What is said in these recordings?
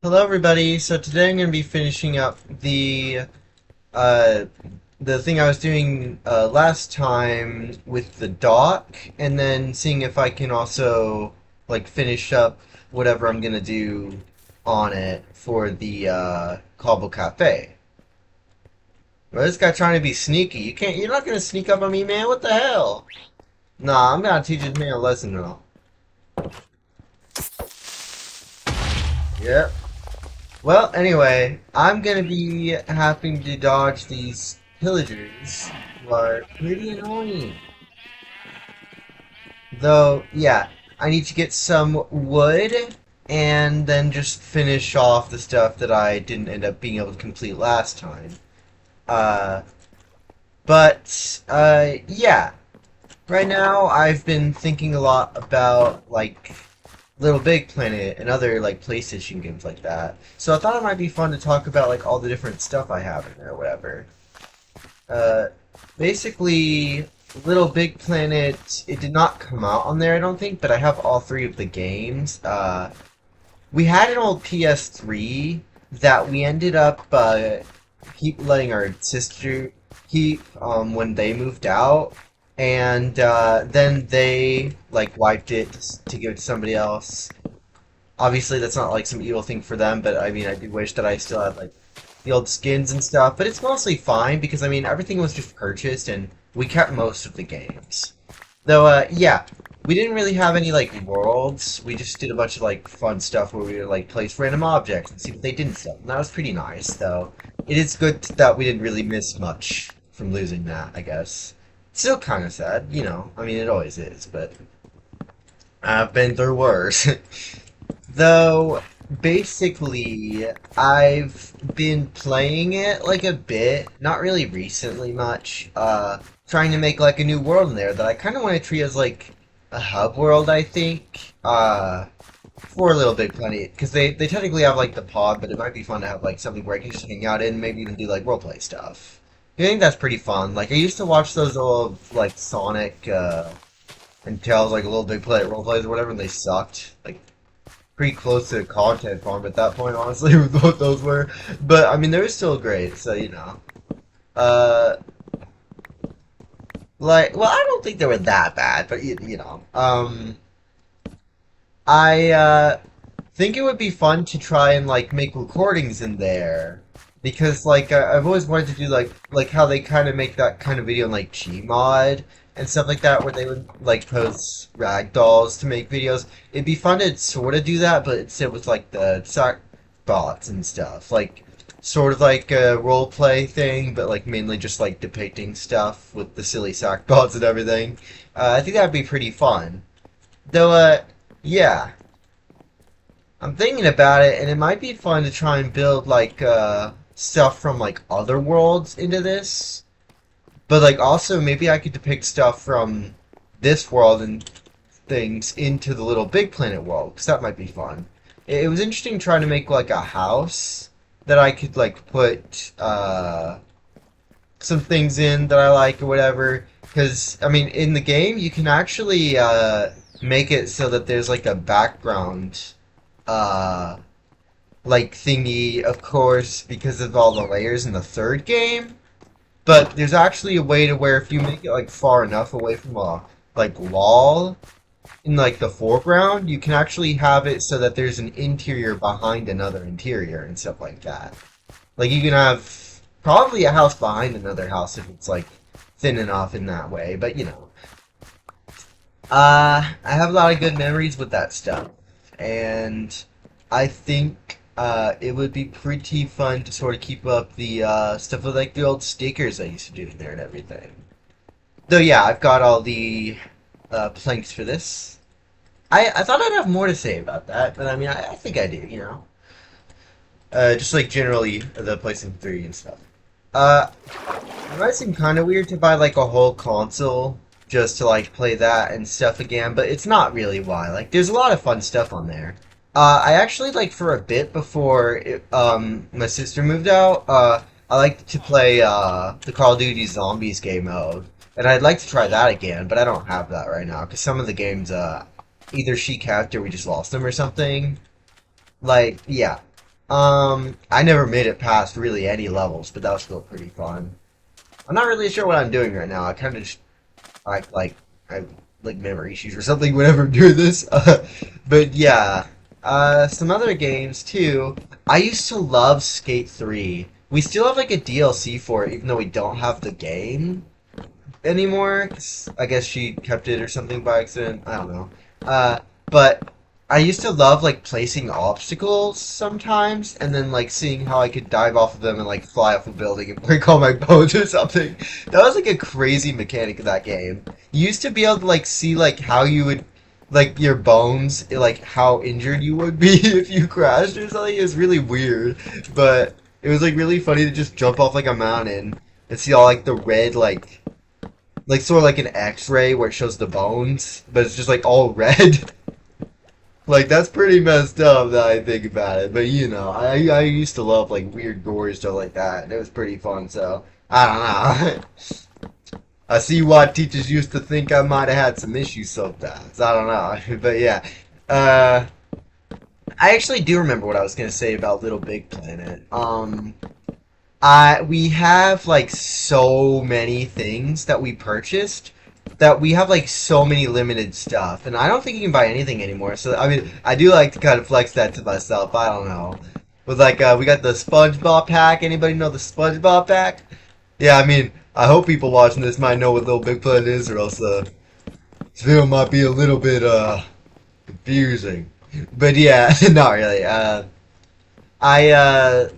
Hello everybody. So today I'm going to be finishing up uh the thing I was doing last time with the dock, and then seeing if I can also like finish up whatever I'm going to do on it for the Cobble Cafe. Well, this guy trying to be sneaky. You're not going to sneak up on me, man. What the hell? Nah, I'm going to teach this man a lesson though. Yep. Well, anyway, I'm gonna be having to dodge these pillagers who are pretty annoying. Though, yeah, I need to get some wood and then just finish off the stuff that I didn't end up being able to complete last time. Uh, yeah, right now I've been thinking a lot about, like, Little Big Planet and other like PlayStation games like that. So I thought it might be fun to talk about like all the different stuff I have in there or whatever. Uh, Basically, Little Big Planet, it did not come out on there, I don't think, but I have all three of the games. We had an old PS3 that we ended up keep letting our sister keep when they moved out, and then they like wiped it to give it to somebody else. Obviously, that's not like some evil thing for them, but I mean, I do wish that I still had like the old skins and stuff. But it's mostly fine because I mean, everything was just purchased, and we kept most of the games. Though, yeah, we didn't really have any like worlds. We just did a bunch of like fun stuff where we would like place random objects and see what they did and stuff. And that was pretty nice, though. It is good that we didn't really miss much from losing that, I guess. Still kind of sad, you know. I mean, it always is, but I've been through worse. Though, basically, I've been playing it like a bit, not really recently much, trying to make like a new world in there that I kind of want to treat as like a hub world, I think, for a Little Big Planet, because they technically have like the pod, but it might be fun to have like something where I can just hang out in, maybe even do like roleplay stuff. I think that's pretty fun. Like, I used to watch those old, like, Sonic, and Tails, like, a Little Big Planet roleplays or whatever, and they sucked. Like, pretty close to content farm at that point, honestly, with what those were. But I mean, they were still great. So you know, uh, well, I don't think they were that bad, but you know, I think it would be fun to try and like make recordings in there because like I've always wanted to do like how they kind of make that kind of video in like Gmod and stuff like that where they would like post ragdolls to make videos. It'd be fun to sort of do that, but instead with like the sack bots and stuff, like sort of like a role play thing, but like mainly just like depicting stuff with the silly sack bots and everything. I think that'd be pretty fun. Though, yeah. I'm thinking about it, and it might be fun to try and build like stuff from like other worlds into this. But like also maybe I could depict stuff from this world and things into the Little Big Planet world, because that might be fun. It was interesting trying to make like a house that I could like put some things in that I like or whatever. Because I mean, in the game you can actually make it so that there's like a background uh like thingy, of course, because of all the layers in the third game. But there's actually a way to where if you make it like far enough away from a like wall in like the foreground, you can actually have it so that there's an interior behind another interior and stuff like that. Like you can have probably a house behind another house if it's like thin enough in that way, but you know. I have a lot of good memories with that stuff, and I think it would be pretty fun to sort of keep up the stuff with like the old stickers I used to do in there and everything. Though, yeah, I've got all the planks for this. I thought I'd have more to say about that, but I mean, I think I do, you know. Just like generally the PlayStation 3 and stuff. Uh, it might seem kind of weird to buy like a whole console just to like play that and stuff again, but it's not really why. Like, there's a lot of fun stuff on there. I actually like for a bit before my sister moved out. I liked to play the Call of Duty Zombies game mode, and I'd like to try that again, but I don't have that right now because some of the games either she kept or we just lost them or something. Like, yeah. I never made it past really any levels, but that was still pretty fun. I'm not really sure what I'm doing right now. I kind of just I like memory issues or something whenever I'm doing this. But yeah, some other games too. I used to love Skate 3. We still have like a DLC for it, even though we don't have the game anymore. 'Cause I guess she kept it or something by accident. I don't know. But I used to love like placing obstacles sometimes, and then like seeing how I could dive off of them and like fly off a building and break all my bones or something. That was like a crazy mechanic of that game. You used to be able to like see like how you would like your bones, like how injured you would be if you crashed or something. It was really weird, but it was like really funny to just jump off like a mountain and see all like the red like sort of like an X-ray where it shows the bones, but it's just like all red. Like that's pretty messed up that I think about it. But you know, I used to love like weird gory stuff like that. And it was pretty fun. So I don't know. I see why teachers used to think I might have had some issues sometimes. I don't know, but yeah. Uh, I actually do remember what I was gonna say about Little Big Planet. We have like so many things that we purchased that we have like so many limited stuff, and I don't think you can buy anything anymore. So I mean, I do like to kind of flex that to myself. I don't know. With like, we got the SpongeBob pack. Anybody know the SpongeBob pack? Yeah, I mean, I hope people watching this might know what Little Big Planet is, or else this video might be a little bit confusing. But yeah, not really. I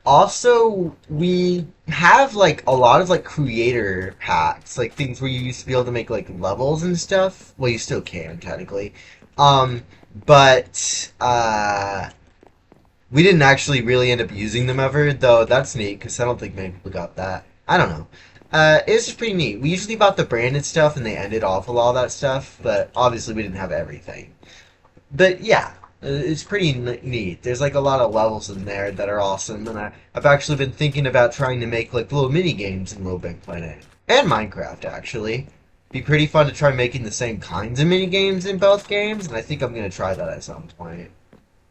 also we have like a lot of like creator packs, like things where you used to be able to make like levels and stuff. Well, you still can technically. Um, but we didn't actually really end up using them ever, though that's neat because I don't think many people got that. I don't know. It's just pretty neat. We usually bought the branded stuff and they ended off with all that stuff, but obviously we didn't have everything. But yeah, it's pretty neat. There's like a lot of levels in there that are awesome, and I've actually been thinking about trying to make like little mini games in Little Big Planet and Minecraft. Actually, be pretty fun to try making the same kinds of mini games in both games, and I think I'm gonna try that at some point.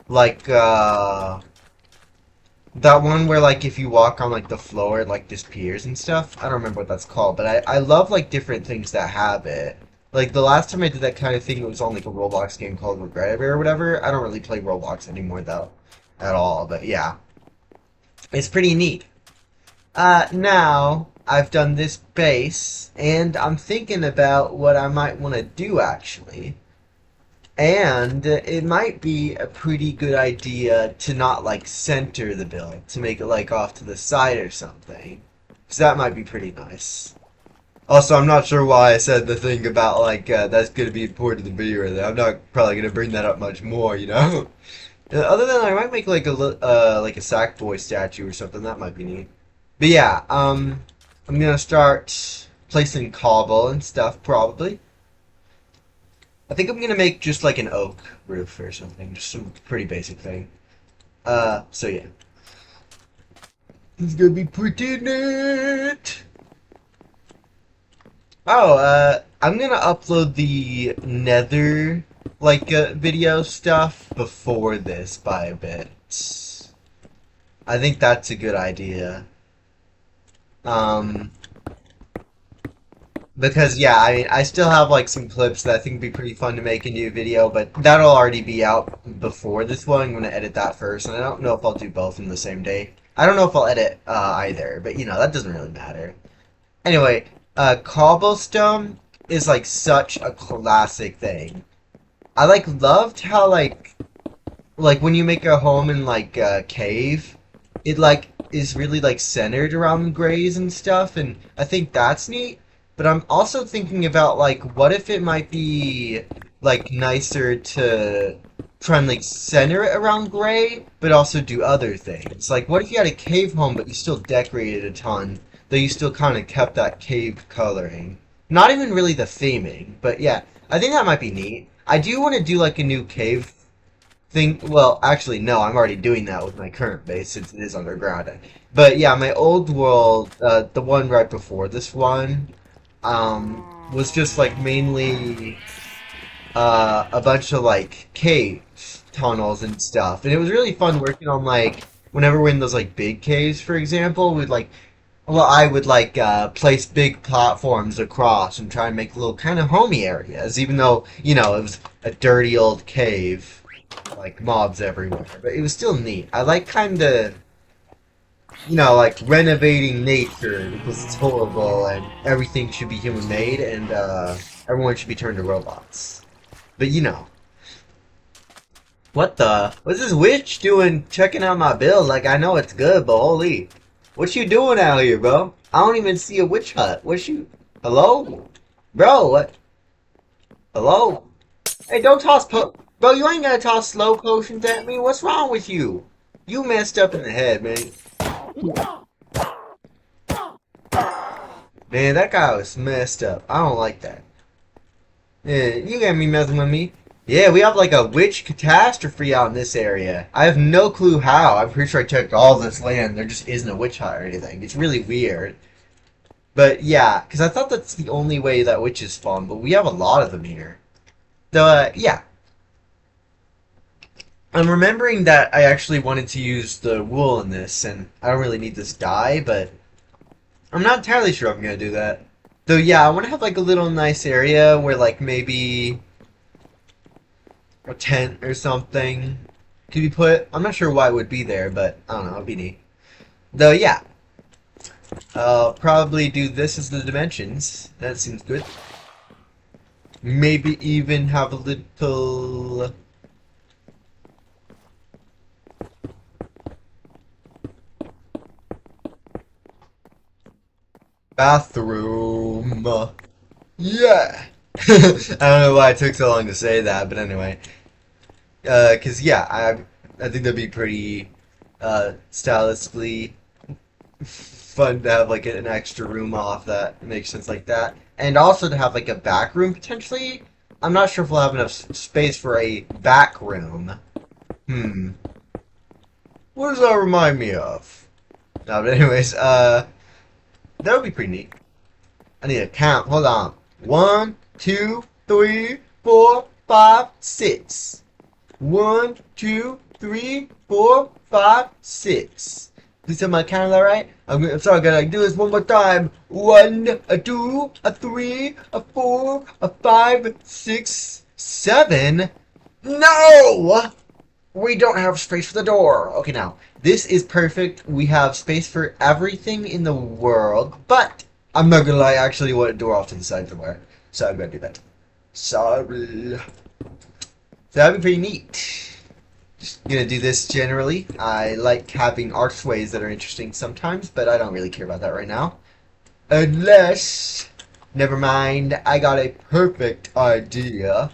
Like that one where like if you walk on like the floor it like disappears and stuff. I don't remember what that's called, but I love like different things that have it. Like the last time I did that kind of thing, it was on like a Roblox game called Regret or whatever. I don't really play Roblox anymore though, at all. But yeah, it's pretty neat. Now I've done this base, and I'm thinking about what I might want to do actually. And it might be a pretty good idea to not like center the build, to make it like off to the side or something. Because that might be pretty nice. Also, I'm not sure why I said the thing about like that's going to be important to the video. Or that. I'm not probably going to bring that up much more, you know. Other than I might make like a Sackboy statue or something. That might be neat. But yeah, I'm gonna start placing cobble and stuff probably. I think I'm gonna make just like an oak roof or something, just some pretty basic thing. So yeah, it's gonna be pretty neat. Oh, I'm gonna upload the Nether like video stuff before this by a bit. I think that's a good idea. Um, because yeah, I mean, I still have like some clips that I think would be pretty fun to make into a video, but that'll already be out before this one. I'm gonna edit that first, and I don't know if I'll do both in the same day. I don't know if I'll edit either, but you know that doesn't really matter. Anyway, cobblestone is like such a classic thing. I like loved how like when you make a home in like a cave, it like is really like centered around grays and stuff, and I think that's neat. But I'm also thinking about like what if it might be like nicer to try and like center it around gray, but also do other things. Like what if you had a cave home but you still decorated a ton, though you still kind of kept that cave coloring. Not even really the theming, but yeah, I think that might be neat. I do want to do like a new cave thing. Well, actually, no, I'm already doing that with my current base since it is underground. But yeah, my old world, the one right before this one, was just like mainly a bunch of like caves, tunnels, and stuff. And it was really fun working on like whenever we're in those like big caves, for example, we'd like well, I would like place big platforms across and try and make little kind of homey areas, even though it was a dirty old cave, like mobs everywhere. But it was still neat. I like kind of like renovating nature because it's horrible and everything should be human made and everyone should be turned to robots. But what's this witch doing checking out my build? Like, I know it's good, but holy. What you doing out here, bro? I don't even see a witch hut. What you... Hello? Bro, what? Hello? Hey, don't toss Bro, you ain't gotta toss slow potions at me. What's wrong with you? You messed up in the head, man. Man, that guy was messed up. I don't like that. Yeah, you got me messing with me. Yeah, we have like a witch catastrophe out in this area. I have no clue how. I'm pretty sure I checked all this land. There just isn't a witch hut or anything. It's really weird. But yeah, because I thought that's the only way that witches spawn, but we have a lot of them here. So, yeah. I'm remembering that I actually wanted to use the wool in this, and I don't really need this dye, but I'm not entirely sure I'm going to do that. Though, yeah, I want to have like a little nice area where like maybe a tent or something could be put. I'm not sure why it would be there, but I don't know, it'd be neat. Though, yeah, I'll probably do this as the dimensions. That seems good. Maybe even have a little... bathroom. Yeah! I don't know why it took so long to say that, but anyway. Cause yeah, I think that'd be pretty stylistically fun to have like an extra room off that makes sense like that, and also to have like a back room potentially. I'm not sure if we'll have enough space for a back room. Hmm. What does that remind me of? No, but anyways, that would be pretty neat. I need to count. Hold on. 1, 2, 3, 4, 5, 6. 1, 2, 3, 4, 5, 6. Please tell me I counted that right. I'm sorry, I gotta do this one more time. 1, a 2, a 3, a 4, a 5, 6, 7. No! We don't have space for the door. Okay, now, this is perfect. We have space for everything in the world, but I'm not gonna lie, I actually want a door off to the side somewhere. So I'm gonna do that. Sorry. So that'd be pretty neat. Just gonna do this generally. I like having archways that are interesting sometimes, but I don't really care about that right now. Unless, never mind, I got a perfect idea.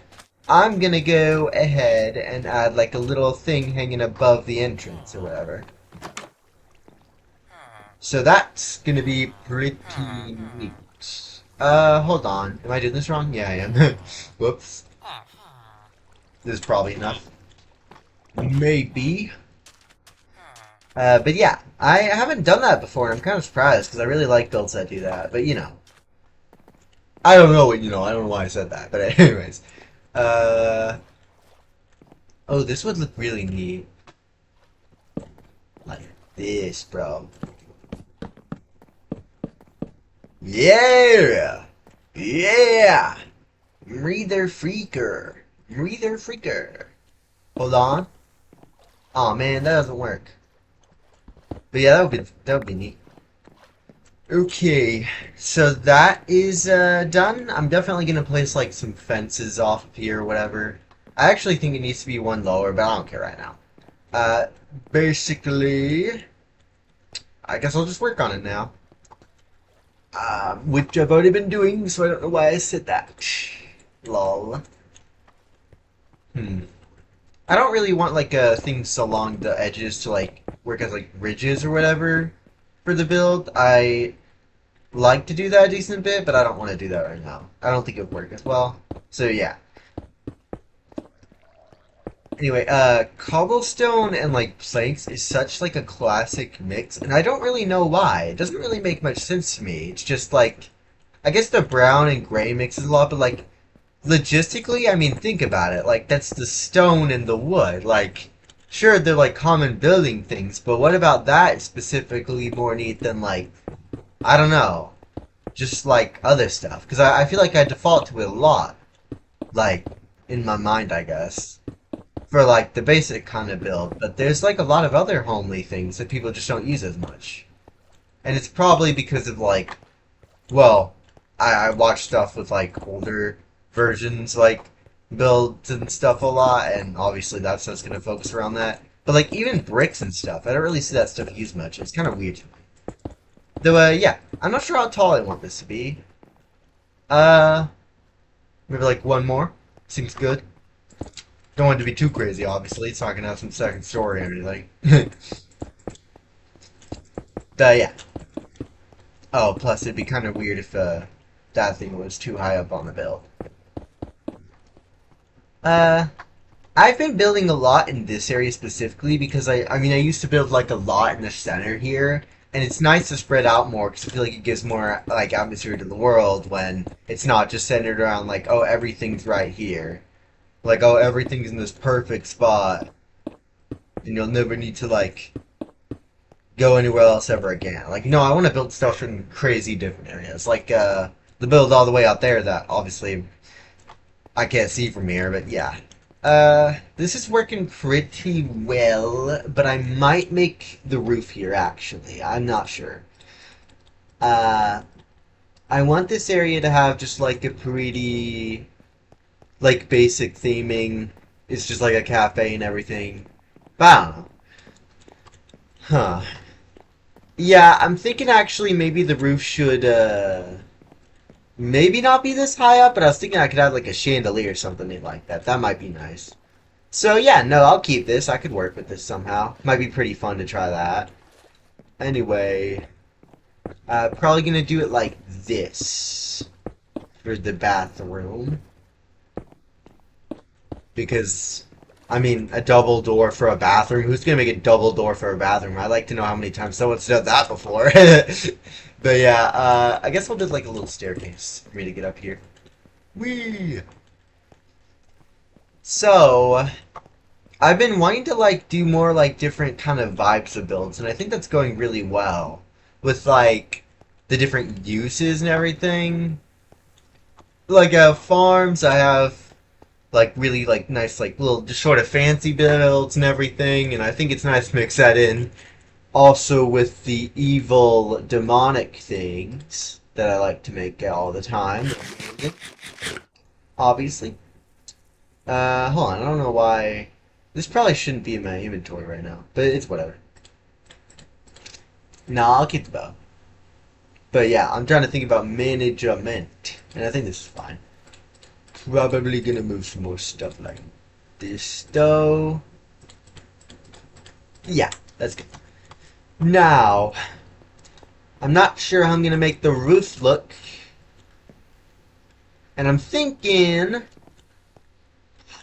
I'm gonna go ahead and add like a little thing hanging above the entrance or whatever. So that's gonna be pretty neat. Hold on. Am I doing this wrong? Yeah, I am. Whoops. This is probably enough. Maybe. But yeah, I haven't done that before, and I'm kind of surprised, because I really like builds that do that, but I don't know what I don't know why I said that, but anyways. Oh, this would look really neat. Like this, bro. Yeah! Yeah! Breather freaker. Breather freaker. Hold on. Oh man, that doesn't work. But yeah, that would be neat. Okay, so that is done. I'm definitely gonna place like some fences off of here or whatever. I actually think it needs to be one lower, but I don't care right now. Basically, I guess I'll just work on it now. Which I've already been doing, so I don't know why I said that. Lol. I don't really want like things along the edges to like work as like ridges or whatever for the build. I like to do that a decent bit, but I don't want to do that right now. I don't think it would work as well. So yeah. Anyway, cobblestone and like planks is such like a classic mix, and I don't really know why. It doesn't really make much sense to me. It's just like I guess the brown and gray mixes a lot, but like logistically, I mean, think about it. Like that's the stone and the wood. Like sure, they're like common building things, but what about that is specifically more neat than like, I don't know, just like other stuff? Because I feel like I default to it a lot, like in my mind, I guess, for like the basic kind of build. But there's like a lot of other homely things that people just don't use as much, and it's probably because of like, well, I watch stuff with like older versions, like builds and stuff a lot, and obviously that's what's gonna focus around that. But like even bricks and stuff, I don't really see that stuff used much. It's kind of weird to me. Though, yeah, I'm not sure how tall I want this to be. Uh, maybe like one more. Seems good. Don't want it to be too crazy, obviously. It's not gonna have some second story or anything. Yeah. Oh, plus it'd be kind of weird if that thing was too high up on the build. Uh, I've been building a lot in this area specifically because I mean, I used to build like a lot in the center here, and it's nice to spread out more because I feel like it gives more like atmosphere to the world when it's not just centered around like, oh, everything's right here. Like, oh, everything's in this perfect spot, and you'll never need to like go anywhere else ever again. Like, no, I want to build stuff in crazy different areas. Like, the build all the way out there that obviously I can't see from here, but yeah. This is working pretty well, but I might make the roof here, actually. I'm not sure. Uh, I want this area to have just like a pretty, like, basic theming. It's just like a cafe and everything. But I don't know. Huh. Yeah, I'm thinking actually maybe the roof should, maybe not be this high up, but I was thinking I could have like a chandelier or something like that. That might be nice. So yeah, no, I'll keep this. I could work with this somehow. Might be pretty fun to try that. Anyway, probably gonna do it like this for the bathroom because, I mean, a double door for a bathroom. Who's gonna make a double door for a bathroom? I'd like to know how many times someone's done that before. But yeah, I guess I'll do like a little staircase for me to get up here. Whee! So, I've been wanting to like do more like different kind of vibes of builds, and I think that's going really well with like the different uses and everything. Like farms, I have like really like nice like little just sort of fancy builds and everything, and I think it's nice to mix that in also with the evil demonic things that I like to make all the time. Obviously. Hold on, I don't know why. This probably shouldn't be in my inventory right now, but it's whatever. No, I'll keep the bow. But yeah, I'm trying to think about management, and I think this is fine. Probably gonna move some more stuff like this, though. Yeah, that's good. Now, I'm not sure how I'm gonna make the roof look, and I'm thinking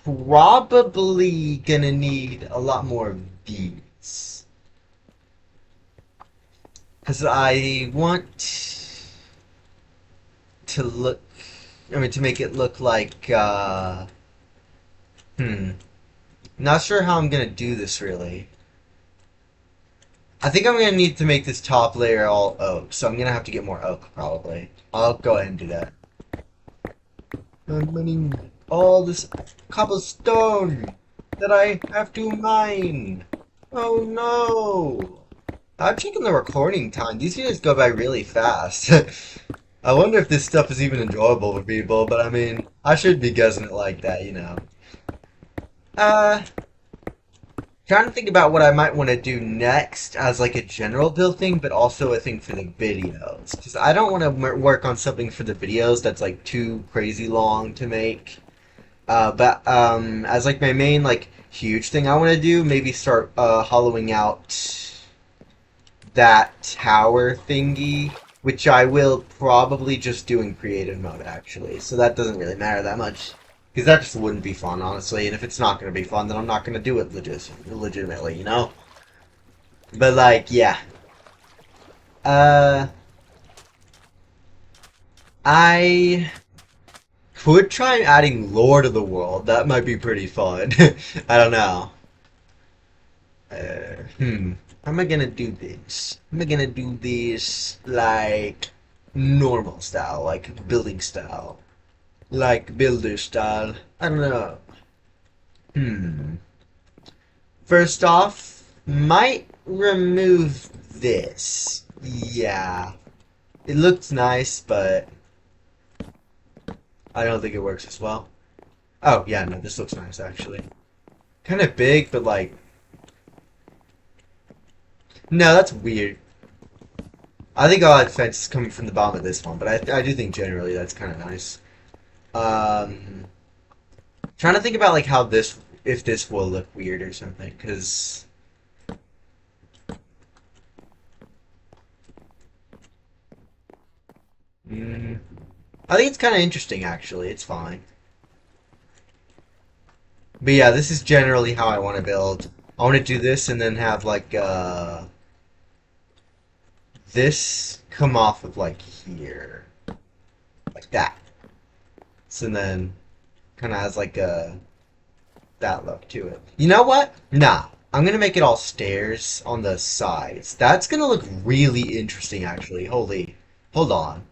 probably gonna need a lot more of these. Because I want to look, I mean, to make it look like, not sure how I'm gonna do this really. I think I'm gonna need to make this top layer all oak, so I'm gonna have to get more oak probably. I'll go ahead and do that. I'm running all this cobblestone that I have to mine. Oh no! I'm checking the recording time. These videos go by really fast. I wonder if this stuff is even enjoyable for people, but I mean, I should be guessing it like that, you know. Uh, Trying to think about what I might want to do next as like a general build thing, but also a thing for the videos. Because I don't want to work on something for the videos that's like too crazy long to make. But as like my main like huge thing I want to do, maybe start hollowing out that tower thingy, which I will probably just do in creative mode actually. So that doesn't really matter that much. Because that just wouldn't be fun, honestly. And if it's not going to be fun, then I'm not going to do it legitimately, you know? But, like, yeah. Uh, I could try adding lore to the world. That might be pretty fun. I don't know. How am I gonna do this? Am I gonna do this like normal style, like building style, like builder style? I don't know. Hmm. First off, might remove this. Yeah. It looks nice, but I don't think it works as well. Oh, yeah, no, this looks nice, actually. Kind of big, but like... No, that's weird. I think all that fence is coming from the bottom of this one, but I do think generally that's kind of nice. Um, Trying to think about like how this, if this will look weird or something, because... Mm, I think it's kind of interesting, actually. It's fine. But yeah, this is generally how I want to build. I want to do this and then have like this come off of like here, like that. So then kind of has like a that look to it. You know what? Nah, I'm gonna make it all stairs on the sides. That's gonna look really interesting, actually. Holy, hold on,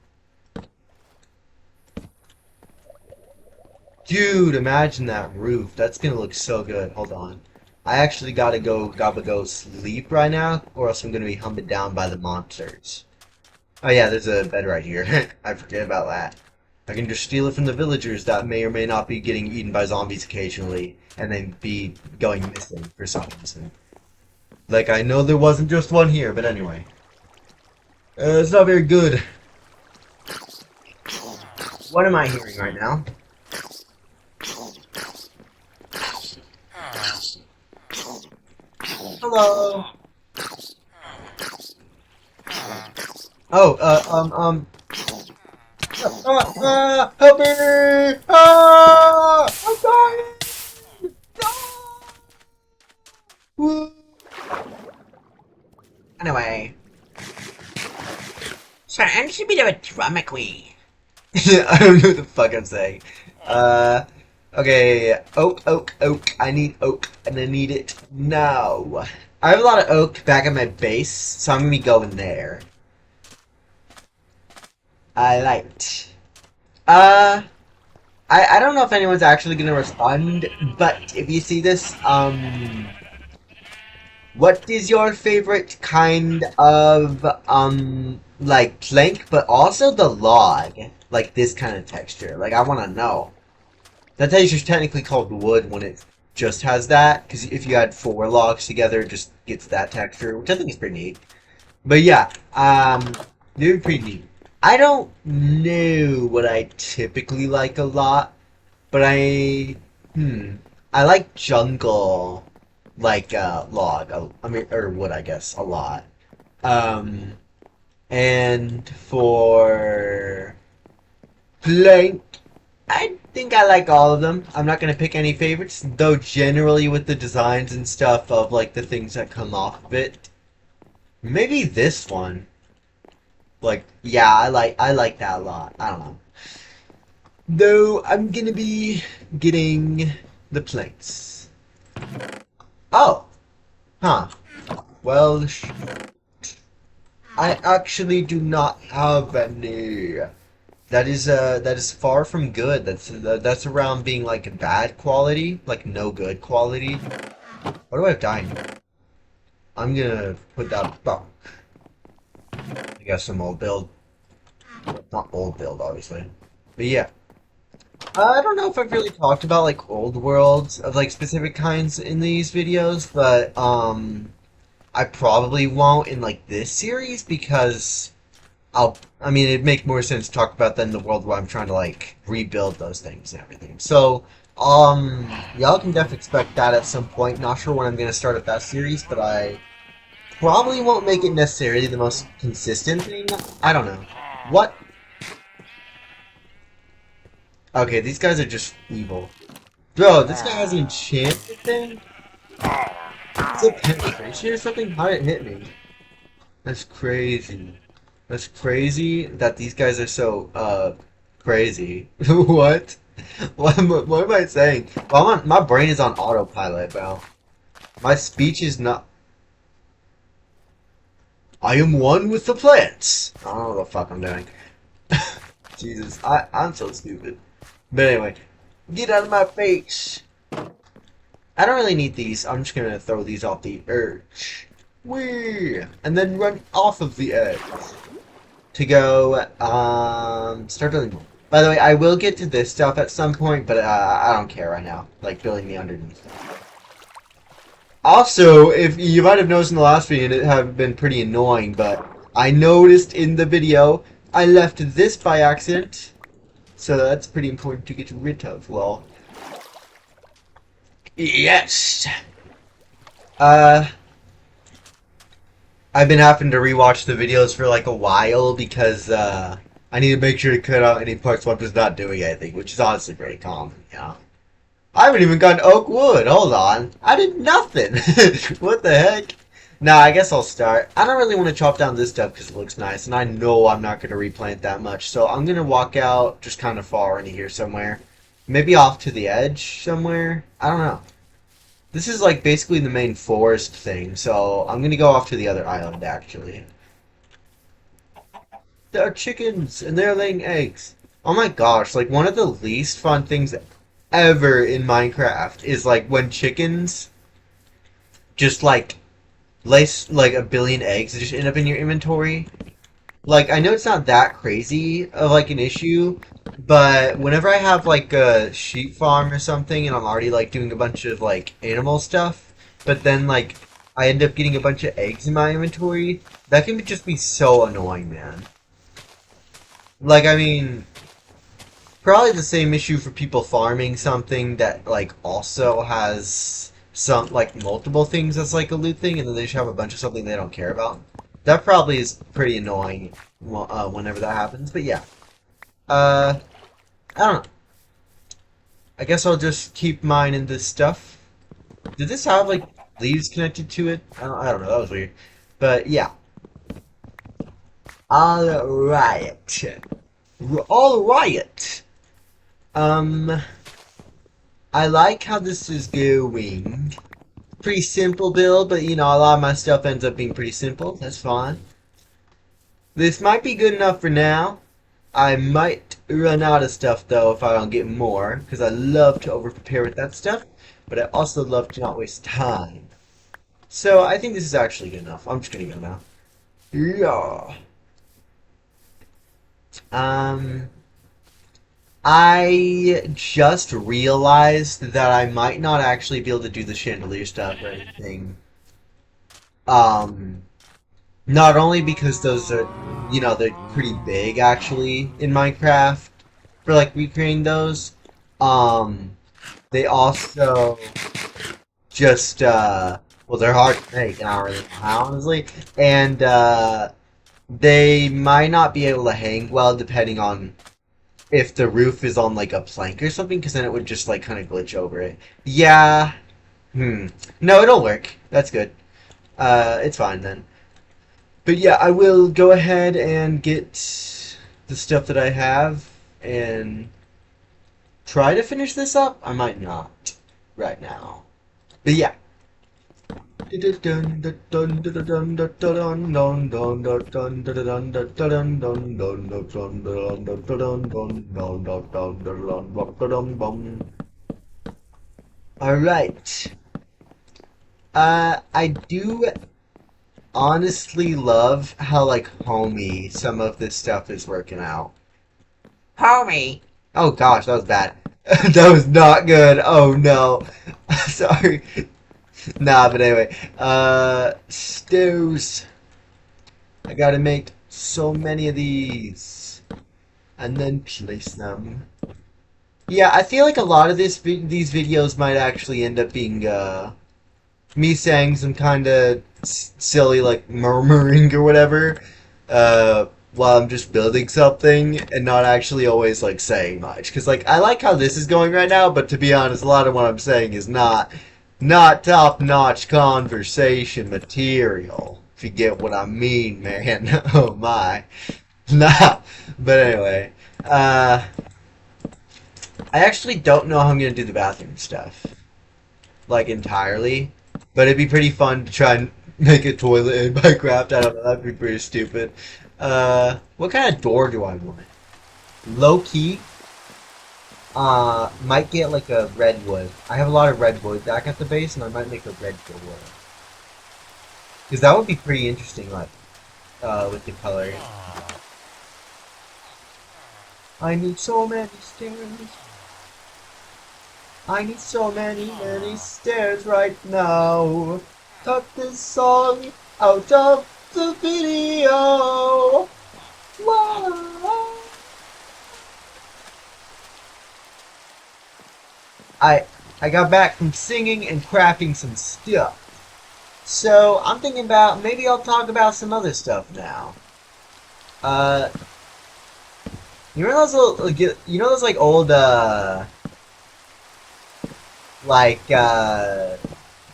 dude! Imagine that roof. That's gonna look so good. Hold on. I actually gotta go sleep right now, or else I'm gonna be hunted down by the monsters. Oh yeah, there's a bed right here. I forget about that. I can just steal it from the villagers that may or may not be getting eaten by zombies occasionally, and then be going missing for some reason. Like, I know there wasn't just one here, but anyway. It's not very good. What am I hearing right now? Hello? Oh, help me! I'm dying! No! Anyway. So I'm just a bit of a drama queen. I don't know what the fuck I'm saying. Uh, okay, oak, oak, oak. I need oak, and I need it now. I have a lot of oak back at my base, so I'm gonna be going there. I liked. Uh, I don't know if anyone's actually gonna respond, but if you see this, what is your favorite kind of, like plank, but also the log? Like this kind of texture. Like, I wanna know. That texture is technically called wood when it just has that, because if you add four logs together, it just gets that texture, which I think is pretty neat. But yeah, they're pretty neat. I don't know what I typically like a lot, but hmm, I like jungle, like, log, I mean, or wood, I guess, a lot. Um, and for plank, I think I like all of them. I'm not gonna pick any favorites, though generally with the designs and stuff of like the things that come off of it. Maybe this one. Like, yeah, I like that a lot. I don't know. Though I'm gonna be getting the planks. Oh, huh. Well, I actually do not have any. That is far from good. That's around being like bad quality, like no good quality. What do I have dying? I'm gonna put that. Oh, I guess some old build. Not old build, obviously. But yeah. I don't know if I've really talked about like old worlds of like specific kinds in these videos, but I probably won't in like this series because I mean it'd make more sense to talk about that in the world where I'm trying to like rebuild those things and everything. So, y'all can definitely expect that at some point. Not sure when I'm gonna start up that series, but I probably won't make it necessarily the most consistent thing. I don't know. What? Okay, these guys are just evil. Bro, this guy has an enchanted thing? Is it penetration or something? How did it hit me? That's crazy. That's crazy that these guys are so, crazy. What? What am I saying? Well, my brain is on autopilot, bro. My speech is not... I am one with the plants. I don't know what the fuck I'm doing. Jesus, I'm so stupid. But anyway, get out of my face. I don't really need these. I'm just gonna throw these off the edge. Whee! And then run off of the edge to go start building more. By the way, I will get to this stuff at some point, but I don't care right now. Like building the underneath. Also, if you might have noticed in the last video, it have been pretty annoying, but I noticed in the video I left this by accident, so that's pretty important to get rid of. Well, yes. Uh, I've been having to rewatch the videos for like a while because I need to make sure to cut out any parts where I'm just not doing anything, which is honestly pretty common. Yeah. I haven't even gotten oak wood. Hold on. I did nothing. What the heck? Nah, I guess I'll start. I don't really want to chop down this stuff because it looks nice, and I know I'm not going to replant that much. So I'm going to walk out just kind of far into here somewhere. Maybe off to the edge somewhere. I don't know. This is like basically the main forest thing, so I'm going to go off to the other island actually. There are chickens, and they're laying eggs. Oh my gosh, like one of the least fun things ever in Minecraft is like when chickens just like lay like a billion eggs that just end up in your inventory. Like I know it's not that crazy of like an issue, but whenever I have like a sheep farm or something and I'm already like doing a bunch of like animal stuff, but then like I end up getting a bunch of eggs in my inventory, that can just be so annoying, man. Like I mean, probably the same issue for people farming something that like also has some like multiple things as like a loot thing, and then they just have a bunch of something they don't care about. That probably is pretty annoying whenever that happens. But yeah, I don't know. I guess I'll just keep mining this stuff. Did this have like leaves connected to it? I don't know. That was weird. But yeah. All right. All right. Um. I like how this is going. Pretty simple build, but you know, a lot of my stuff ends up being pretty simple. That's fine. This might be good enough for now. I might run out of stuff though if I don't get more, because I love to over prepare with that stuff, but I also love to not waste time. So I think this is actually good enough. I'm just gonna go now. Yeah. Um. I just realized that I might not actually be able to do the chandelier stuff or anything. Um, Not only because those are, you know, they're pretty big actually in Minecraft for like recreating those. Um, they also just, well, they're hard to make, and I don't really know how, honestly. And, they might not be able to hang well depending on if the roof is on like a plank or something, because then it would just like kind of glitch over it. Yeah. Hmm. No, it'll work. That's good. It's fine then. But yeah, I will go ahead and get the stuff that I have and try to finish this up. I might not right now. But yeah. Alright. I do honestly love how, like, homey some of this stuff is working out. Homie. Oh gosh, that was bad. That was not good. Oh no. Sorry. Nah, but anyway. Stews. I gotta make so many of these. And then place them. Yeah, I feel like a lot of these videos might actually end up being, me saying some kind of silly, like, murmuring or whatever, while I'm just building something and not actually always, like, saying much. Because, like, I like how this is going right now, but to be honest, a lot of what I'm saying is not top-notch conversation material, if you get what I mean, man. Oh, my. Nah. But anyway, I actually don't know how I'm going to do the bathroom stuff, like, entirely. But it'd be pretty fun to try and Make a toilet in Minecraft. I don't know. That'd be pretty stupid. What kind of door do I want? Low key. Might get like a redwood. I have a lot of redwood back at the base, and I might make a redwood one. Because that would be pretty interesting, like, with the coloring. I need so many stairs. I need so many stairs right now. Cut this song out of the video. Whoa. I I got back from singing and crafting some stuff. So I'm thinking about maybe I'll talk about some other stuff now. Uh, you know those those like old like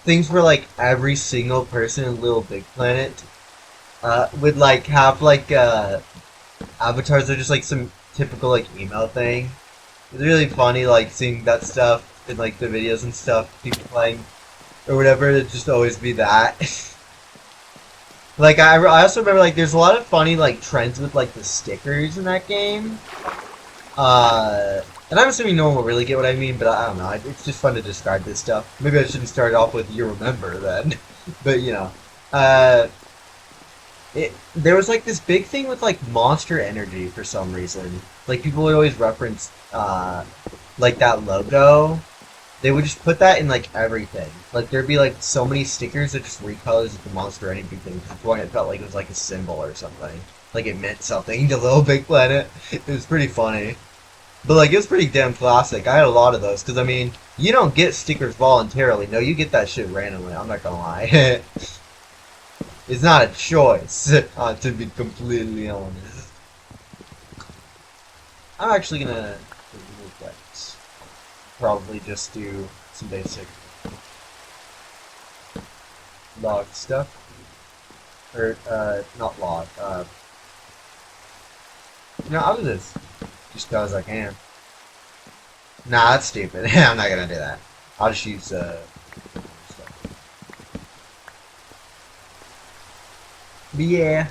things where like every single person in Little Big Planet would like have like avatars. They're just like some typical like email thing. It's really funny like seeing that stuff in like the videos and stuff, people playing or whatever. It'd just always be that. Like I also remember like there's a lot of funny like trends with like the stickers in that game. And I'm assuming no one will really get what I mean, but I don't know. It's just fun to describe this stuff. Maybe I shouldn't start off with "you remember" then, but you know, uh, there was like this big thing with like Monster Energy for some reason. Like people would always reference like that logo. They would just put that in like everything. Like there'd be like so many stickers that just recolors the Monster Energy thing. To the point it felt like it was like a symbol or something. Like it meant something to Little Big Planet. It was pretty funny. But like it was pretty damn classic. I had a lot of those because I mean you don't get stickers voluntarily. No, you get that shit randomly. I'm not gonna lie. It's not a choice. To be completely honest, I'm actually gonna remove that. Probably just do some basic log stuff, or not log. I'll do this just because I can. Nah, that's stupid. I'm not gonna do that. I'll just use stuff. But yeah,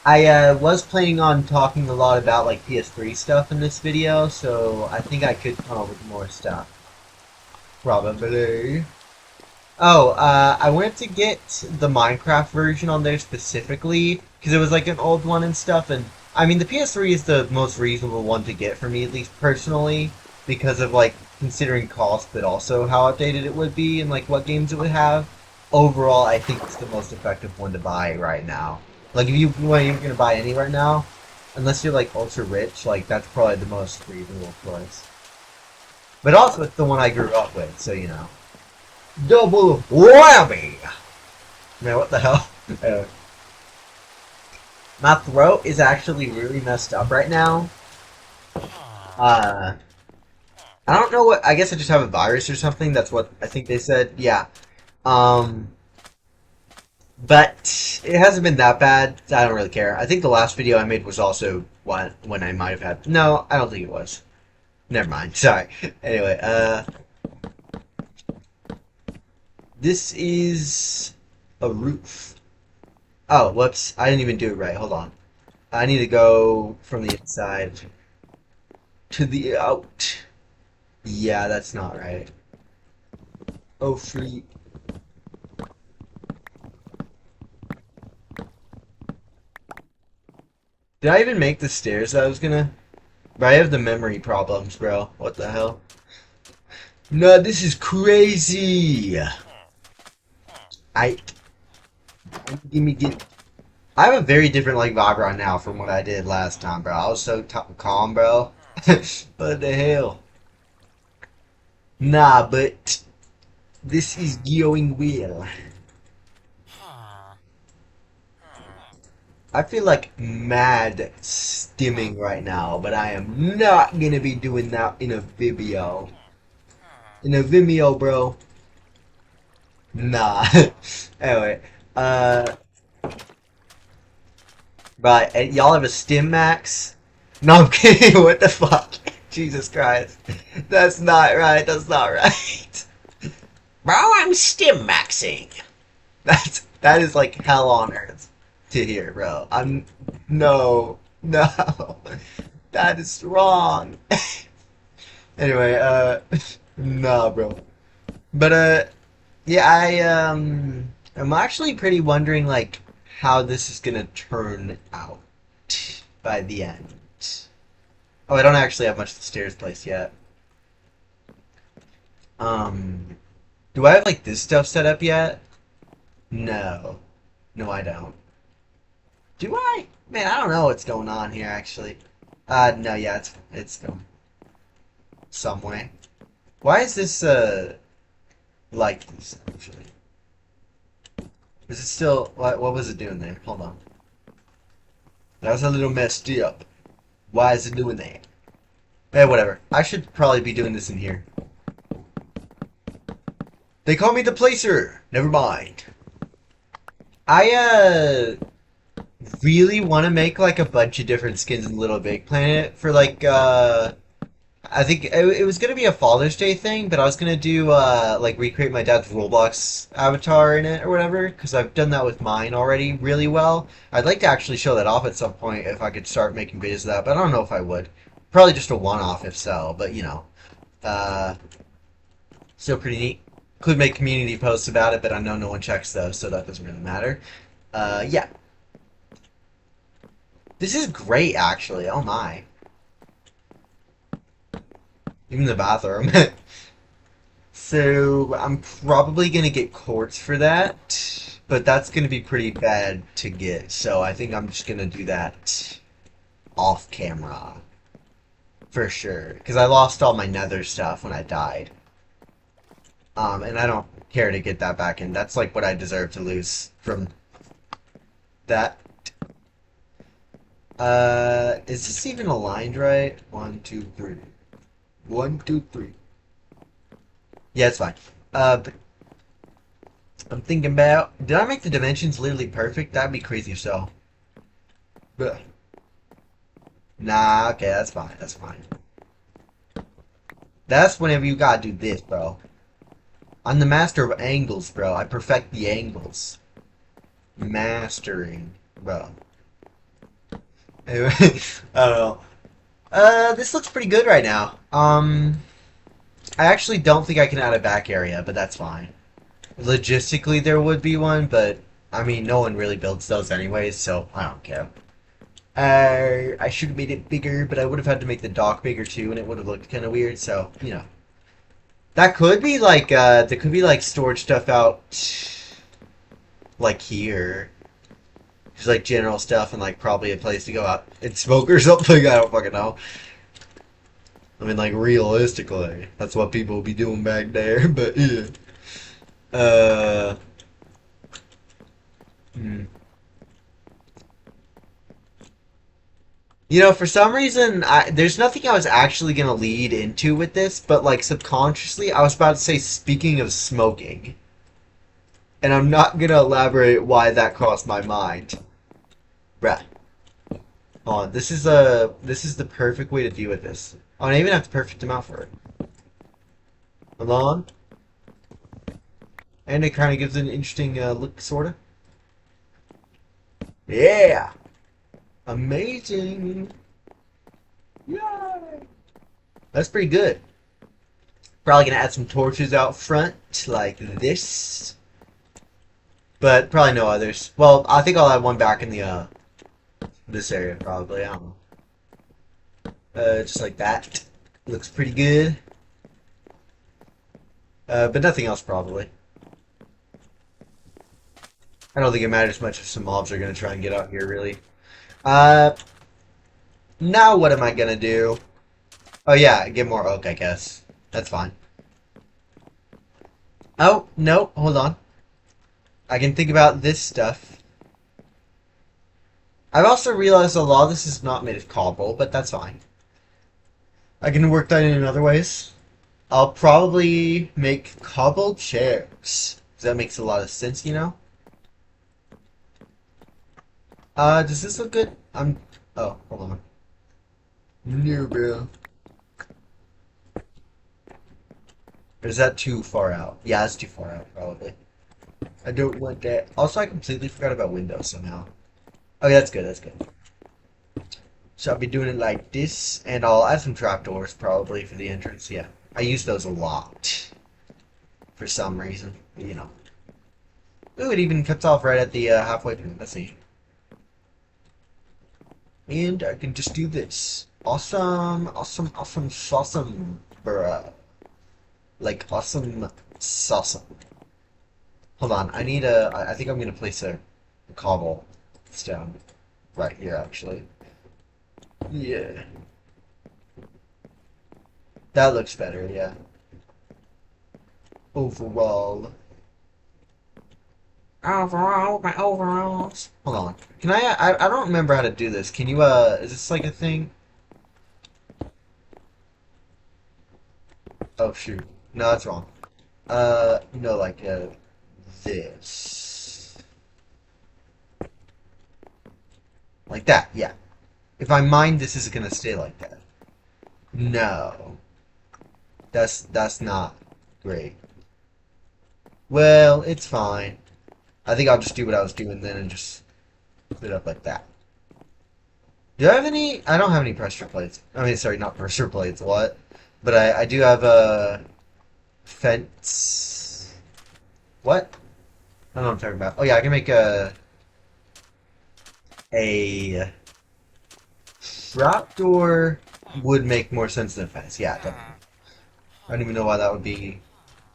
I was planning on talking a lot about like PS3 stuff in this video, so I think I could come up with more stuff. Probably. Oh, I wanted to get the Minecraft version on there specifically because it was like an old one and stuff, and I mean the PS3 is the most reasonable one to get for me, at least personally, because of like considering cost, but also how outdated it would be and like what games it would have. Overall, I think it's the most effective one to buy right now. Like if you're gonna buy any right now, unless you're like ultra rich, like that's probably the most reasonable price. But also it's the one I grew up with, so you know. Double whammy! Man, what the hell? Anyway. My throat is actually really messed up right now. Uh, I don't know what. I guess I just have a virus or something. That's what I think they said. Yeah. Um, but it hasn't been that bad. So I don't really care. I think the last video I made was also when I might have had. No, I don't think it was. Never mind. Sorry. Anyway, this is a roof. Oh, whoops. I didn't even do it right. Hold on. I need to go from the inside to the out. Yeah, that's not right. Oh, free. Did I even make the stairs that I was gonna? Bro, I have the memory problems, bro. What the hell? No, this is crazy. I give me get. I have a very different like vibe right now from what I did last time, bro. I was so calm, bro. What the hell? Nah, but this is going well. I feel like mad stimming right now, but I am not gonna be doing that in a Vimeo. In a Vimeo, bro. Nah. Anyway, uh, right, and y'all have a stim max? No, I'm kidding. What the fuck? Jesus Christ. That's not right. That's not right. Bro, I'm stim maxing. That's That is like hell on earth to hear, bro. I'm no, no, that is wrong. Anyway, nah, bro. But yeah, I'm actually pretty wondering like how this is gonna turn out by the end. Oh, I don't actually have much of the stairs placed yet. Um, do I have like this stuff set up yet? No, no, I don't. Do I? Man, I don't know what's going on here actually. No, yeah, it's going some way. Why is this like this actually? Is it still what was it doing there? Hold on. That was a little messed up. Why is it doing that? Eh, whatever. I should probably be doing this in here. They call me the placer. Never mind. I really want to make like a bunch of different skins in Little Big Planet for like I think it was gonna be a Father's Day thing, but I was gonna do like recreate my dad's Roblox avatar in it or whatever, because I've done that with mine already really well. I'd like to actually show that off at some point if I could start making videos of that, but I don't know if I would. Probably just a one-off if so, but you know, uh, still pretty neat. Could make community posts about it, but I know no one checks those, so that doesn't really matter. Yeah, this is great actually. Oh my, even the bathroom. So I'm probably gonna get quartz for that, but that's gonna be pretty bad to get. So I think I'm just gonna do that off camera for sure, because I lost all my nether stuff when I died. And I don't care to get that back in. That's like what I deserve to lose from that. Is this even aligned right? One, two, three. One, two, three. Yeah, it's fine. But I'm thinking about, did I make the dimensions literally perfect? That'd be crazy if so. But nah, okay, that's fine. That's fine. That's whenever you gotta do this, bro. I'm the master of angles, bro. I perfect the angles. Mastering, bro. Anyway, I don't know. This looks pretty good right now. I actually don't think I can add a back area, but that's fine. Logistically, there would be one, but I mean, no one really builds those anyways, so I don't care. I should have made it bigger, but I would have had to make the dock bigger too, and it would have looked kind of weird. So you know, that could be like there could be like storage stuff out like here, just like general stuff, and like probably a place to go out and smoke or something. I don't fucking know. I mean, like realistically, that's what people will be doing back there. But yeah, uh, hmm. You know, for some reason, there's nothing I was actually gonna lead into with this, but like subconsciously, I was about to say, speaking of smoking, and I'm not gonna elaborate why that crossed my mind. Bruh, hold on, this is the perfect way to deal with this. Oh, and I even have the perfect amount for it. Hold on, and it kind of gives it an interesting look, sorta. Yeah, amazing. Yay! That's pretty good. Probably gonna add some torches out front, like this. But probably no others. Well, I think I'll add one back in the this area probably. I don't know. Just like that. Looks pretty good. But nothing else probably. I don't think it matters much if some mobs are gonna try and get out here really. Uh, now what am I gonna do? Oh yeah, get more oak, I guess. That's fine. Oh no, hold on. I can think about this stuff. I've also realized a lot of this is not made of cobble, but that's fine. I can work that in other ways. I'll probably make cobble chairs. That makes a lot of sense, you know? Does this look good? Oh, hold on. No, bro. Or is that too far out? Yeah, that's too far out, probably. I don't want that. Also, I completely forgot about windows somehow. Okay, that's good, that's good. So I'll be doing it like this, and I'll add some trapdoors probably for the entrance. Yeah, I use those a lot for some reason. You know. Ooh, it even cuts off right at the halfway point. Let's see. And I can just do this. Awesome, awesome, awesome, awesome, bruh. Like awesome, awesome. Hold on, I need a. I think I'm gonna place a cobble stone right here, actually. Yeah, that looks better. Yeah. Overall. Overall, my overalls. Hold on. Can I don't remember how to do this. Can you, is this like a thing? Oh, shoot. No, that's wrong. No, like, this. Like that, yeah. If I mine, this is gonna stay like that. No. That's not great. Well, it's fine. I think I'll just do what I was doing then and just put it up like that. Do I have any? I don't have any pressure plates. I mean, sorry, not pressure plates. What? But I do have a fence. What? I don't know what I'm talking about. Oh yeah, I can make a trapdoor would make more sense than a fence. Yeah, definitely. I don't even know why that would be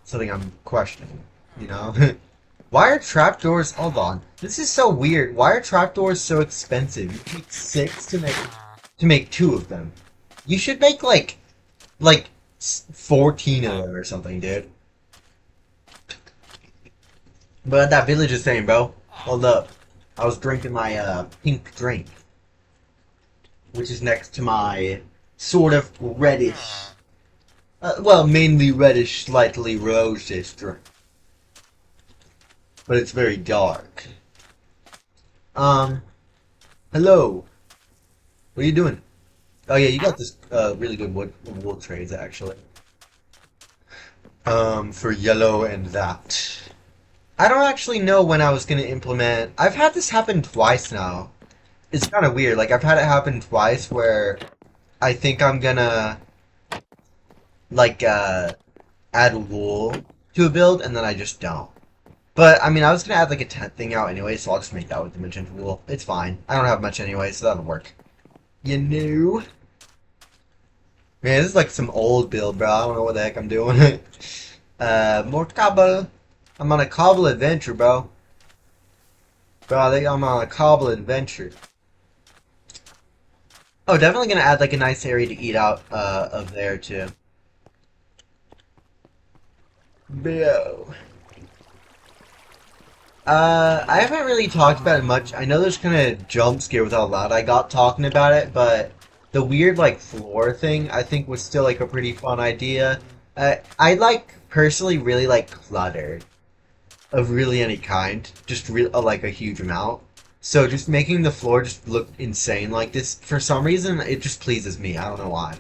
something I'm questioning. You know? Why are trapdoors? Hold on. This is so weird. Why are trapdoors so expensive? You take six to make two of them. You should make like 14 of them or something, dude. But that village is saying, bro. Hold up. I was drinking my pink drink, which is next to my sort of reddish, well, mainly reddish, slightly rosish drink, but it's very dark. Um, hello. What are you doing? Oh yeah, you got this really good wool trades actually. For yellow and that. I don't actually know when I was gonna implement. I've had this happen twice now. It's kind of weird. Like I've had it happen twice where I think I'm gonna like add wool to a build and then I just don't. But I mean, I was gonna add like a tent thing out anyway, so I'll just make that with the magenta wool. It's fine. I don't have much anyway, so that'll work. You know? Man, this is like some old build, bro. I don't know what the heck I'm doing. More cobble. I'm on a cobble adventure, bro. Bro, I think I'm on a cobble adventure. Oh, definitely gonna add like a nice area to eat out of there too. Bro. I haven't really talked about it much. I know there's kind of jump scare with how loud I got talking about it, but the weird like floor thing I think was still like a pretty fun idea. I like personally really like clutter of really any kind, just like a huge amount. So just making the floor just look insane like this for some reason it just pleases me. I don't know why.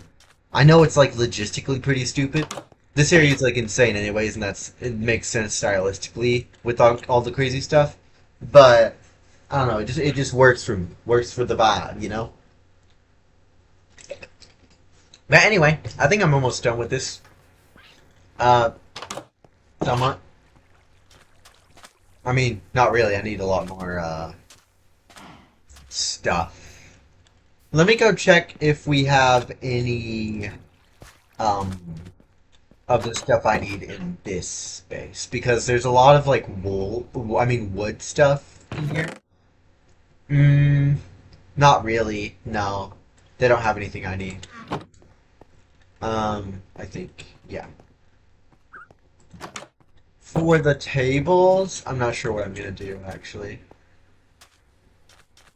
I know it's like logistically pretty stupid. This area is like insane anyways, and it makes sense stylistically with all the crazy stuff. But I don't know, it just works for the vibe, you know. But anyway, I think I'm almost done with this. Uh, somewhat. I mean, not really. I need a lot more stuff. Let me go check if we have any um of the stuff I need in this space because there's a lot of like wood stuff in here. Mm, not really. No, they don't have anything I need. I think yeah. For the tables, I'm not sure what I'm gonna do actually.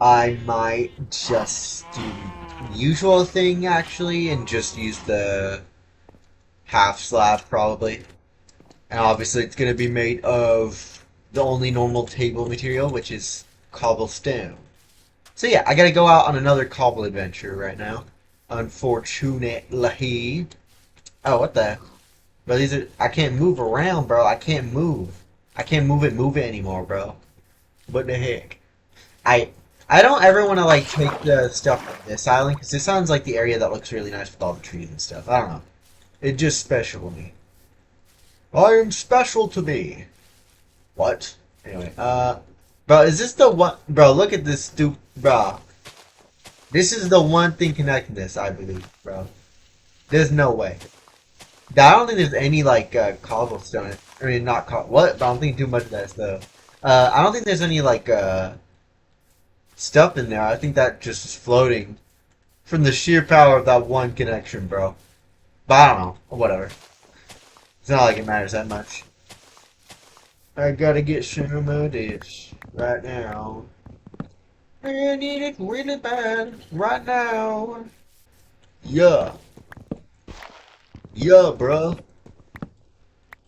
I might just do the usual thing actually and just use the half slab probably. And obviously it's going to be made of the only normal table material, which is cobblestone. So yeah, I gotta go out on another cobble adventure right now. Unfortunately. Oh, what the? Bro, I can't move around, bro. I can't move. I can't move it anymore, bro. What the heck? I I don't ever want to like take the stuff from this island because this island's like the area that looks really nice with all the trees and stuff. I don't know. It's just special to me. I am special to me. What? Anyway, bro, is this the one? Bro, look at this stupid, bro. This is the one thing connecting this, I believe, bro. There's no way. I don't think there's any like cobblestone. I mean, not what? But I don't think too much of that though. I don't think there's any like stuff in there. I think that just is floating from the sheer power of that one connection, bro. But I don't know. Whatever. It's not like it matters that much. I gotta get some of this right now. I need it really bad right now. Yeah. Yeah, bro.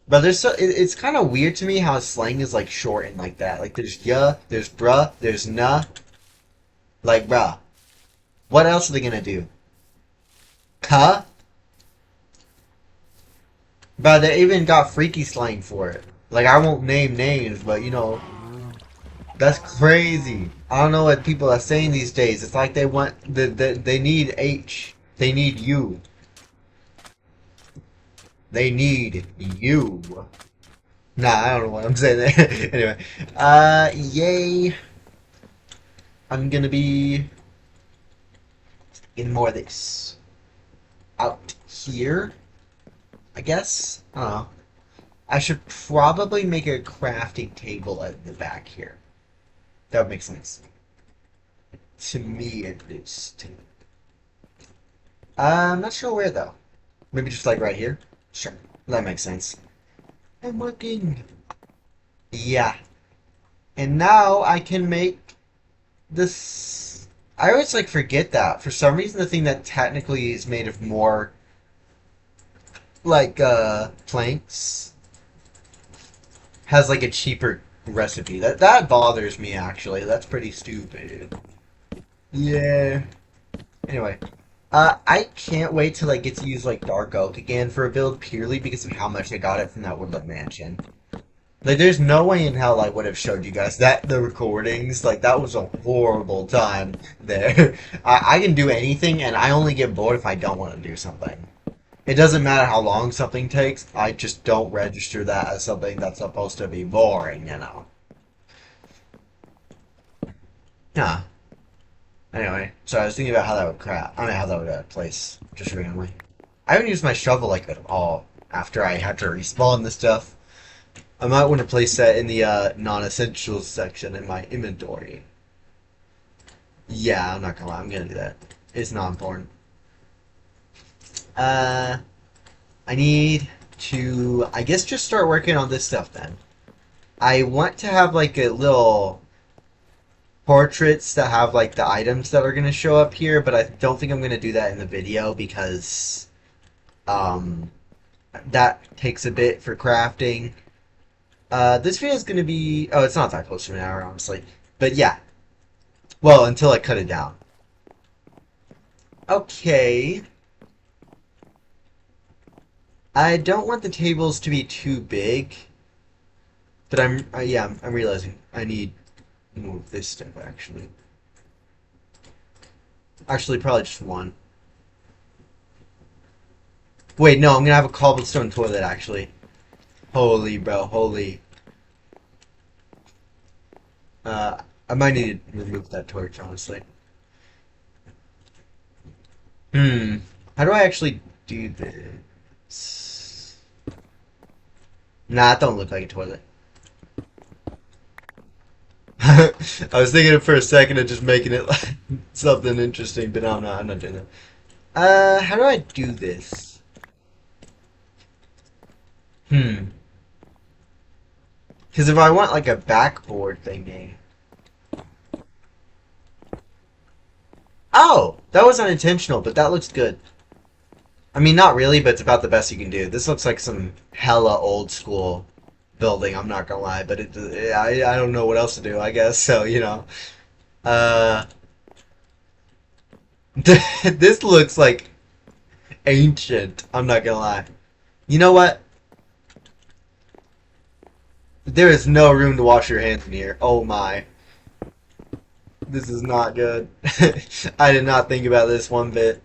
But it's kind of weird to me how slang is like shortened like that. Like there's yeah, there's bruh, there's nah. Like bruh, what else are they gonna do? Huh? But they even got freaky slang for it. Like I won't name names, but you know that's crazy. I don't know what people are saying these days. It's like they want they need H. They need you. They need you. Nah, I don't know what I'm saying there. Anyway, yay. I'm gonna be in more of this. Out here, I guess. I don't know. I should probably make a crafting table at the back here. That would make sense. To me, at least. I'm not sure where, though. Maybe just like right here? Sure. That makes sense. I'm working. Yeah. And now I can make this. I always like forget that. For some reason, the thing that technically is made of more like planks has like a cheaper recipe. That bothers me actually. That's pretty stupid. Yeah. Anyway, I can't wait till I get to use like dark oak again for a build purely because of how much I got it from that woodland mansion. Like, there's no way in hell I would have showed you guys that the recordings. Like, that was a horrible time there. I can do anything, and I only get bored if I don't want to do something. It doesn't matter how long something takes. I just don't register that as something that's supposed to be boring, you know. Yeah. Anyway, so I was thinking about how that would crap. I mean, how that would place just randomly. I haven't used my shovel like at all after I had to respawn the stuff. I might want to place that in the non-essentials section in my inventory. Yeah, I'm not gonna lie. I'm gonna do that. It's not important. Uh, I need to, I guess, just start working on this stuff then. I want to have like a little portraits that have like the items that are gonna show up here, but I don't think I'm gonna do that in the video because um, that takes a bit for crafting. This video is gonna be, oh, it's not that close to an hour, honestly. But yeah, well, until I cut it down. Okay. I don't want the tables to be too big, but yeah, I'm realizing I need more of this stuff, actually. Actually, probably just one. Wait, no, I'm gonna have a cobblestone toilet, actually. Holy, bro, holy. I might need to remove that torch, honestly. Hmm. How do I actually do this? Nah, it don't look like a toilet. I was thinking it for a second of just making it like something interesting, but no, I'm not doing that. How do I do this? Hmm. Because if I want like a backboard thingy. Oh, that was unintentional, but that looks good. I mean, not really, but it's about the best you can do. This looks like some hella old school building. I'm not gonna lie, but I don't know what else to do. I guess so. You know, uh, this looks like ancient. I'm not gonna lie. You know what? There is no room to wash your hands in here. Oh my. This is not good. I did not think about this one bit.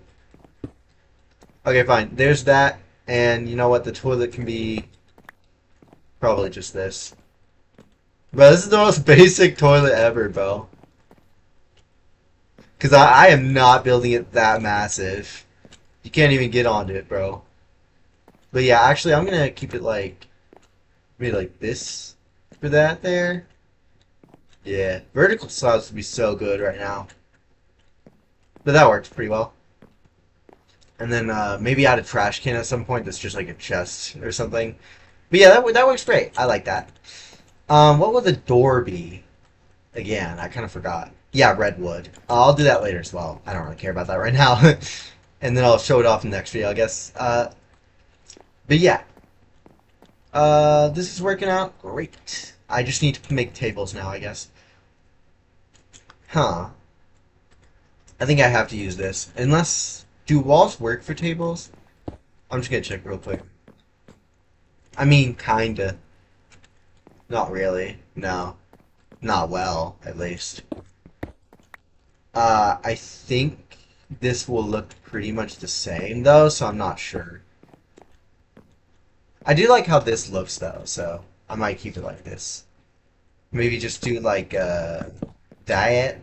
Okay, fine. There's that. And you know what? The toilet can be probably just this. Bro, this is the most basic toilet ever, bro. Because I am not building it that massive. You can't even get onto it, bro. But yeah, actually, I'm gonna keep it like maybe like this for that there. Yeah, vertical slabs would be so good right now. But that works pretty well. And then maybe add a trash can at some point that's just like a chest or something. But yeah, that works great. I like that. What would the door be? Again, I kind of forgot. Yeah, redwood. I'll do that later as well. I don't really care about that right now. And then I'll show it off in the next video, I guess. But yeah, this is working out great. I just need to make tables now, I guess. Huh. I think I have to use this. Unless, do walls work for tables? I'm just gonna check real quick. I mean, kinda. Not really. No. Not well, at least. I think this will look pretty much the same, though, so I'm not sure. I do like how this looks, though, so I might keep it like this. Maybe just do, like, diet.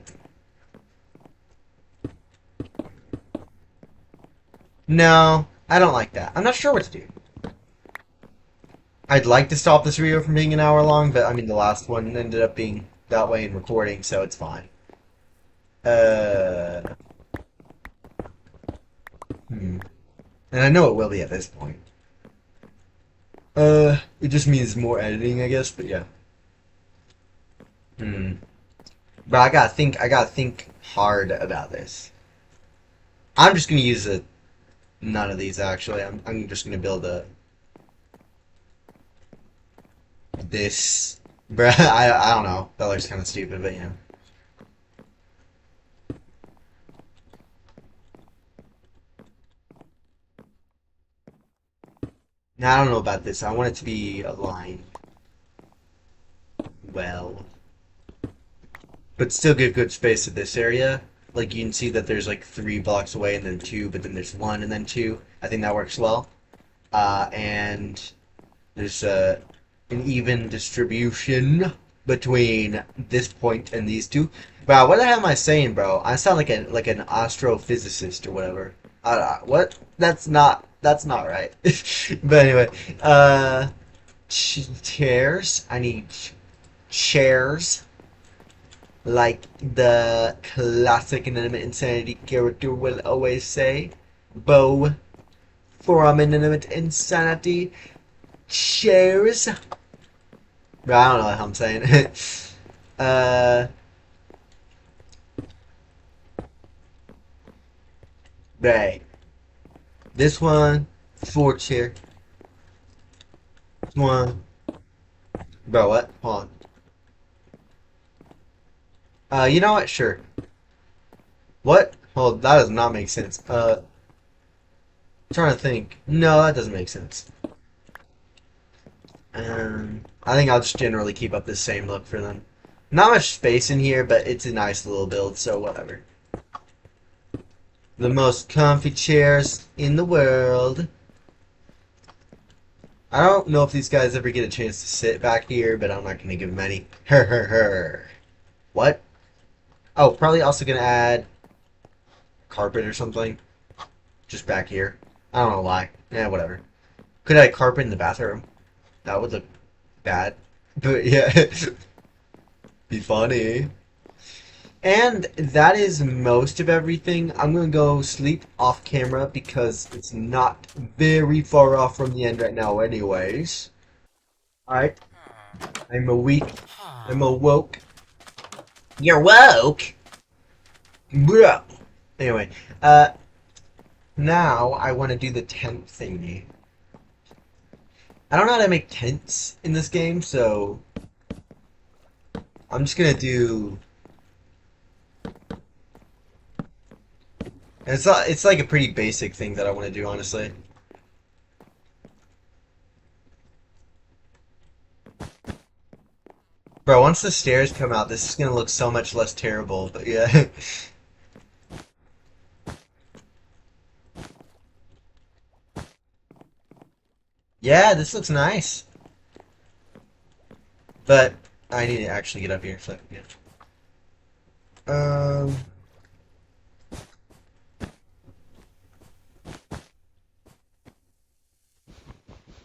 No, I don't like that. I'm not sure what to do. I'd like to stop this video from being an hour long, but I mean, the last one ended up being that way in recording, so it's fine. Uh, hmm. And I know it will be at this point. It just means more editing, I guess, but yeah. Hmm. But I gotta think hard about this. I'm just gonna use none of these actually. I'm just gonna build this. Bruh, I don't know. That looks kind of stupid, but yeah. Now I don't know about this. I want it to be aligned well, but still give good space to this area. Like you can see that there's like 3 blocks away and then two, but then there's one and then two. I think that works well. And there's an even distribution between this point and these two. Bro, what the hell am I saying, bro? I sound like an astrophysicist or whatever. What? That's not right. But anyway, chairs. I need chairs like the classic Inanimate Insanity character will always say. Bow from Inanimate Insanity. Chairs. Bro, I don't know what I'm saying. uh, right. This one, 4 chair. This one. Bro, what? Hold on. You know what? Sure. What? Hold, that does not make sense. I'm trying to think. No, that doesn't make sense. I think I'll just generally keep up the same look for them. Not much space in here, but it's a nice little build, so whatever. The most comfy chairs in the world. I don't know if these guys ever get a chance to sit back here, but I'm not going to give them any. Her, her, her. What? Oh, probably also going to add carpet or something. Just back here. I don't know why. Yeah, whatever. Could I carpet in the bathroom? That would look bad. But yeah, be funny. And that is most of everything. I'm gonna go sleep off camera because it's not very far off from the end right now anyways. Alright, I'm awake. I'm awoke. You're woke? Bro. Anyway, now I want to do the tent thingy. I don't know how to make tents in this game, so I'm just gonna do. It's like a pretty basic thing that I want to do, honestly. Bro, once the stairs come out, this is gonna look so much less terrible, but yeah. Yeah, this looks nice. But I need to actually get up here, so yeah. Um,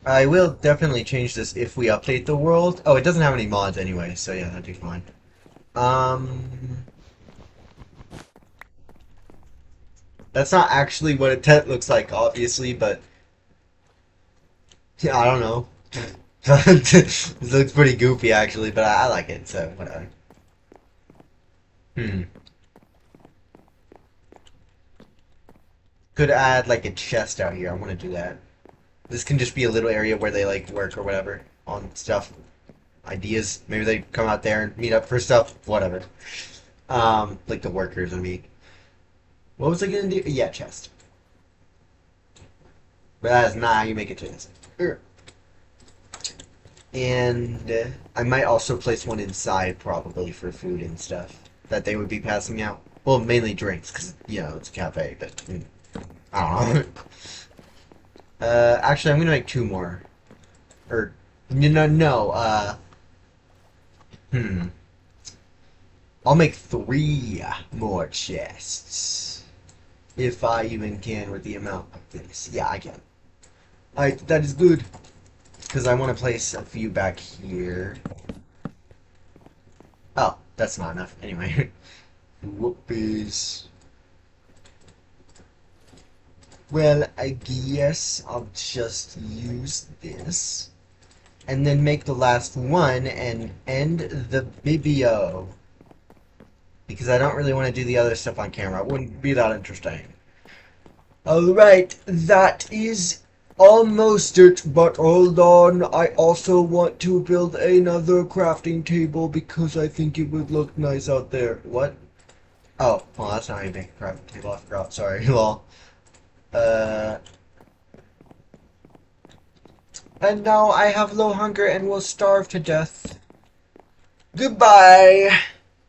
I will definitely change this if we update the world. Oh, it doesn't have any mods anyway, so yeah, that'd be fine. Um, that's not actually what a tent looks like, obviously, but yeah, I don't know. This looks pretty goofy, actually, but I like it, so whatever. Hmm. Could add like a chest out here. I want to do that. This can just be a little area where they like work or whatever on stuff, ideas. Maybe they come out there and meet up for stuff, whatever. Like the workers, I mean. What was I gonna do? Yeah, chest. But that is not how you make a chest. And I might also place one inside, probably for food and stuff that they would be passing out. Well, mainly drinks, because you know it's a cafe. But I don't know. Actually, I'm gonna make two more. Or no. Hmm. I'll make three more chests. If I even can with the amount of this. Yeah, I can. Alright, that is good. Because I want to place a few back here. Oh, that's not enough. Anyway. Whoopies. Well, I guess I'll just use this. And then make the last one and end the video. Because I don't really want to do the other stuff on camera. It wouldn't be that interesting. Alright, that is almost it, but hold on. I also want to build another crafting table because I think it would look nice out there. What? Oh, well, that's not even a crafting table. I forgot. Sorry, lol. Uh, and now I have low hunger and will starve to death. Goodbye!